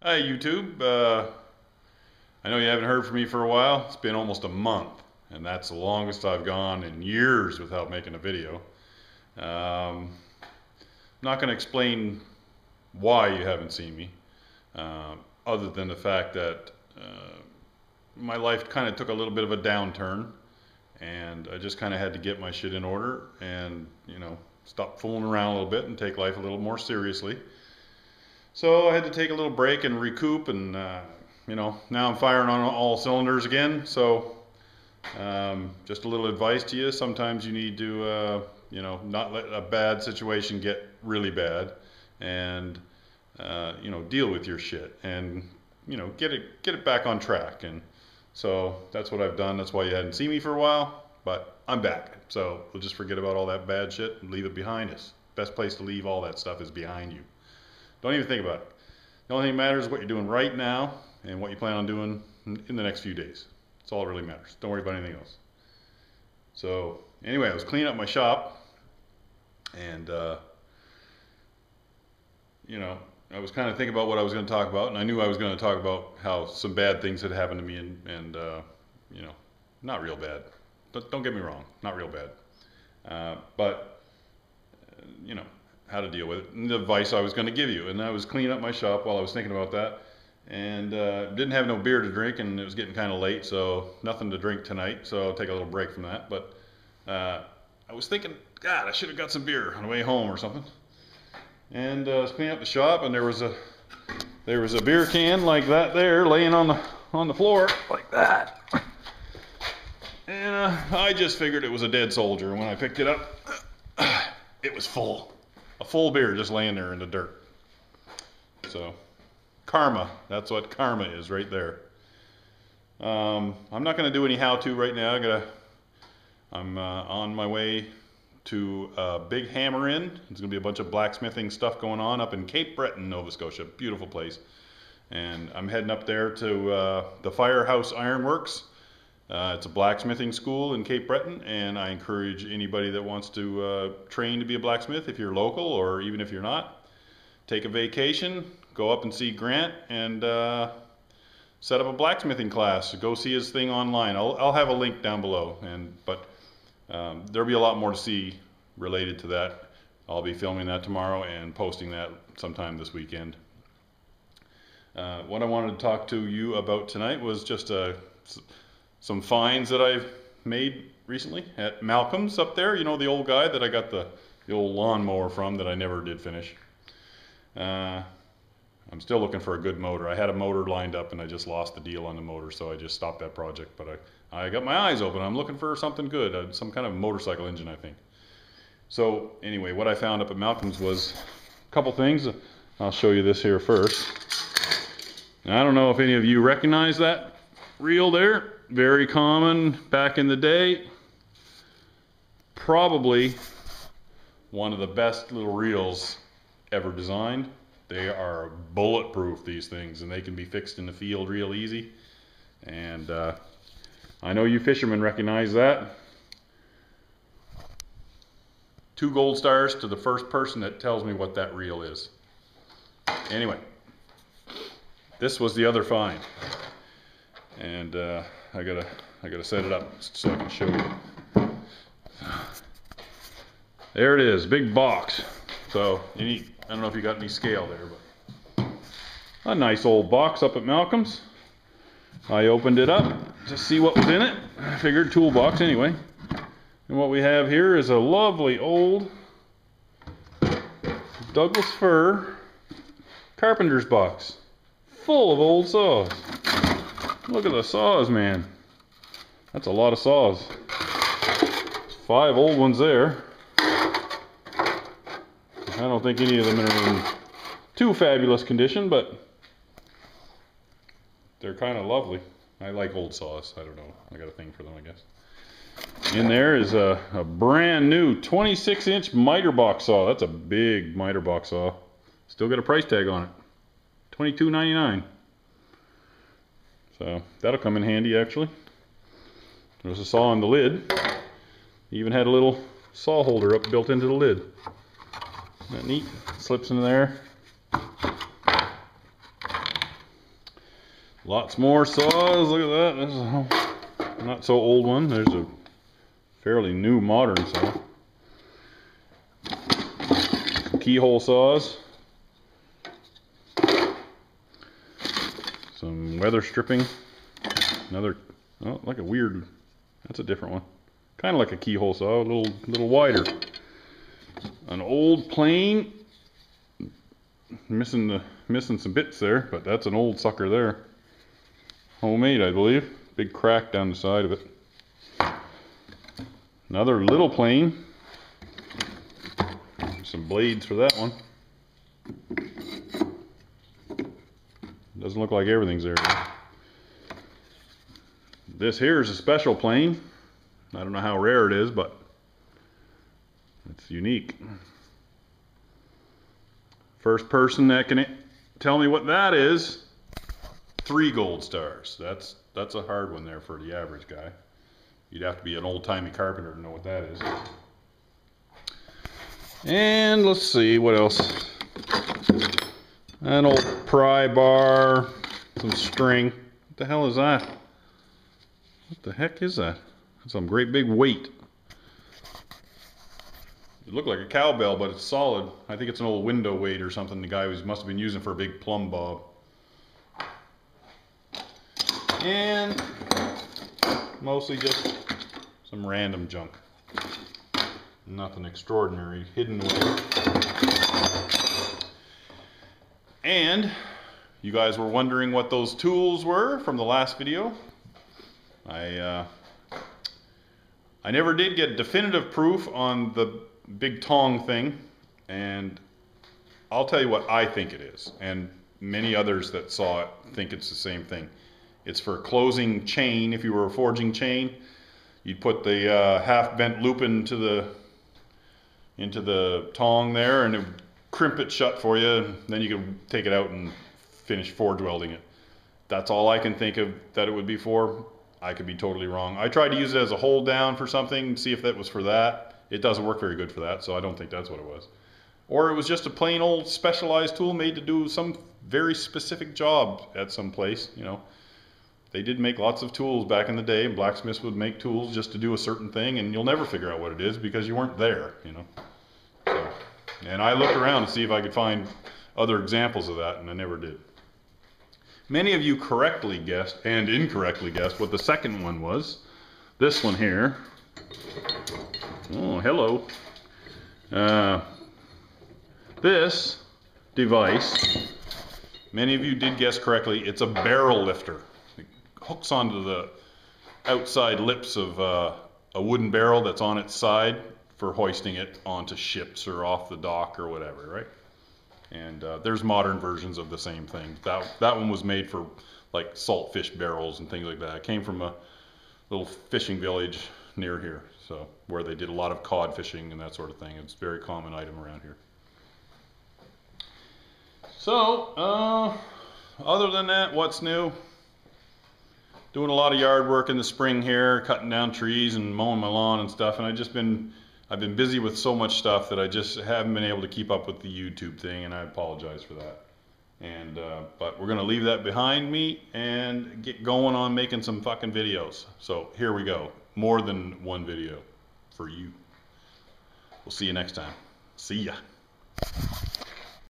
Hi YouTube. I know you haven't heard from me for a while. It's been almost a month, and that's the longest I've gone in years without making a video. I'm not going to explain why you haven't seen me, other than the fact that my life kind of took a little bit of a downturn, and I just kind of had to get my shit in order and, stop fooling around a little bit and take life a little more seriously. So I had to take a little break and recoup, and now I'm firing on all cylinders again. So just a little advice to you: sometimes you need to, not let a bad situation get really bad, and deal with your shit, and get it back on track. And so that's what I've done. That's why you hadn't seen me for a while, but I'm back. So we'll just forget about all that bad shit and leave it behind us. Best place to leave all that stuff is behind you. Don't even think about it. The only thing that matters is what you're doing right now and what you plan on doing in the next few days. That's all that really matters. Don't worry about anything else. So anyway, I was cleaning up my shop, and I was kind of thinking about what I was going to talk about, and I knew I was going to talk about how some bad things had happened to me, and not real bad. But don't get me wrong, not real bad. But how to deal with it, and the advice I was going to give you. And I was cleaning up my shop while I was thinking about that, and didn't have no beer to drink, and it was getting kind of late, so nothing to drink tonight, so I'll take a little break from that. But I was thinking, God, I should have got some beer on the way home or something. And I was cleaning up the shop, and there was a beer can like that there laying on the floor like that, and I just figured it was a dead soldier. And when I picked it up, it was full. A full beer just laying there in the dirt. So, karma. That's what karma is right there. I'm not going to do any how-to right now. I'm on my way to Big Hammer Inn. There's going to be a bunch of blacksmithing stuff going on up in Cape Breton, Nova Scotia. Beautiful place. And I'm heading up there to the Firehouse Ironworks. It's a blacksmithing school in Cape Breton, and I encourage anybody that wants to train to be a blacksmith, if you're local or even if you're not, take a vacation, go up and see Grant, and set up a blacksmithing class. Go see his thing online. I'll have a link down below, but there'll be a lot more to see related to that. I'll be filming that tomorrow and posting that sometime this weekend. What I wanted to talk to you about tonight was just some finds that I've made recently at Malcolm's up there. You know, the old guy that I got the old lawnmower from that I never did finish. I'm still looking for a good motor. I had a motor lined up and I just lost the deal on the motor, so I just stopped that project. But I got my eyes open. I'm looking for something good, some kind of motorcycle engine, I think. So anyway, what I found up at Malcolm's was a couple things. I'll show you this here first. Now, I don't know if any of you recognize that reel there. Very common back in the day. Probably one of the best little reels ever designed. They are bulletproof, these things, and they can be fixed in the field real easy. And I know you fishermen recognize that. 2 gold stars to the first person that tells me what that reel is. Anyway, this was the other find. And I gotta set it up so I can show you. There it is, big box. So I don't know if you got any scale there, but a nice old box up at Malcolm's. I opened it up to see what was in it. I figured toolbox anyway. And what we have here is a lovely old Douglas fir carpenter's box, full of old saws. Look at the saws, man. That's a lot of saws. There's 5 old ones there. I don't think any of them are in too fabulous condition, but they're kind of lovely. I like old saws. I don't know. I got a thing for them, I guess. In there is a brand new 26-inch miter box saw. That's a big miter box saw. Still got a price tag on it. $22.99. So that'll come in handy, actually. There's a saw on the lid. Even had a little saw holder up built into the lid. Isn't that neat? Slips in there. Lots more saws. Look at that. This is a not so old one. There's a fairly new modern saw. Keyhole saws. Some weather stripping. Another, oh, like a weird, that's a different one. Kind of like a keyhole saw, a little wider. An old plane. Missing some bits there, but that's an old sucker there. Homemade, I believe. Big crack down the side of it. Another little plane. Some blades for that one. Doesn't look like everything's there. This here is a special plane. I don't know how rare it is, but it's unique. First person that can tell me what that is, 3 gold stars. That's a hard one there for the average guy. You'd have to be an old-timey carpenter to know what that is. And let's see, what else? An old pry bar, some string. What the hell is that? What the heck is that? Some great big weight. It looked like a cowbell, but it's solid. I think it's an old window weight or something the guy must have been using for a big plumb bob. And mostly just some random junk. Nothing extraordinary hidden away. And you guys were wondering what those tools were from the last video. I never did get definitive proof on the big tong thing, and I'll tell you what I think it is, and many others that saw it think it's the same thing. It's for closing chain. If you were forging chain, you'd put the half bent loop into the tong there, and it would crimp it shut for you, and then you could take it out and finish forge welding it. That's all I can think of that it would be for. I could be totally wrong. I tried to use it as a hold down for something, see if that was for that. It doesn't work very good for that, so I don't think that's what it was. Or it was just a plain old specialized tool made to do some very specific job at some place, you know. They did make lots of tools back in the day, and blacksmiths would make tools just to do a certain thing, and you'll never figure out what it is because you weren't there, you know. So, and I looked around to see if I could find other examples of that, and I never did. Many of you correctly guessed and incorrectly guessed what the second one was. This one here. Oh, hello. This device, many of you did guess correctly. It's a barrel lifter. It hooks onto the outside lips of a wooden barrel that's on its side for hoisting it onto ships or off the dock or whatever, right? And there's modern versions of the same thing. That one was made for like saltfish barrels and things like that. It came from a little fishing village near here, so where they did a lot of cod fishing and that sort of thing. It's a very common item around here. So, other than that, what's new? Doing a lot of yard work in the spring here, cutting down trees and mowing my lawn and stuff, and I've been busy with so much stuff that I just haven't been able to keep up with the YouTube thing, and I apologize for that. And but we're gonna leave that behind me and get going on making some fucking videos. So here we go. More than one video for you. We'll see you next time. See ya.